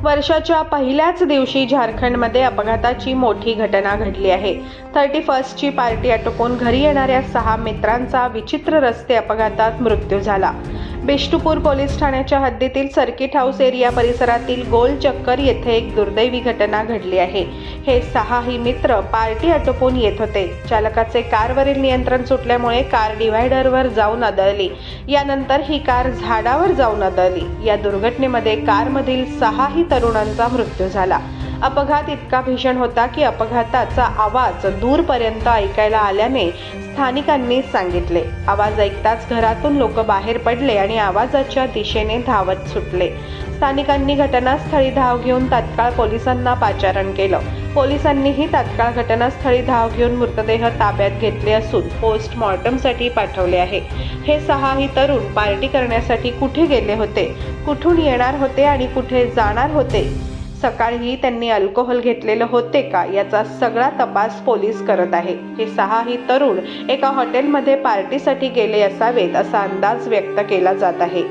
वर्षाच्या पहिल्याच दिवशी झारखंडमध्ये अपघाताची मोठी घटना घडली आहे. 31ची पार्टी आटोपून घरी येणाऱ्या 6 मित्रांचा विचित्र रस्ते अपघातात मृत्यू झाला. बिष्टुपूर पोलीस ठाण्याच्या हद्दीतील सर्किट हाऊस एरिया परिसरातील गोल चक्कर येथे एक दुर्दैवी घटना घडली आहे. हे 6ही मित्र पार्टी आटोपून येत होते. चालकाचे कारवरील नियंत्रण सुटल्यामुळे कार डिव्हायडरवर जाऊन आदळली. यानंतर ही कार झाडावर जाऊन आदळली. या दुर्घटनेमध्ये कारमधील 6ही तरुणांचा मृत्यू झाला. अपघात इतका भीषण होता की अपघाताचा आवाज दूरपर्यंत ऐकायला आल्याने स्थानिकांनी सांगितले. आवाज ऐकताच घरातून लोक बाहेर पडले आणि आवाजाच्या दिशेने धावत सुटले. स्थानिकांनी घटनास्थळी धाव घेऊन तात्काळ पोलिसांना पाचारण केलं. पोलिसांनीही तात्काळ घटनास्थळी धाव घेऊन मृतदेह ताब्यात घेतले असून पोस्टमॉर्टमसाठी पाठवले आहे. हे 6ही तरुण पार्टी करण्यासाठी कुठे गेले होते, कुठून येणार होते आणि कुठे जाणार होते, सकाळी त्यांनी अल्कोहोल घेतलेलं होते का, याचा सगळा तपास पोलीस करत आहे. हे 6ही तरुण एका हॉटेलमध्ये पार्टीसाठी गेले असावेत असा अंदाज व्यक्त केला जात आहे.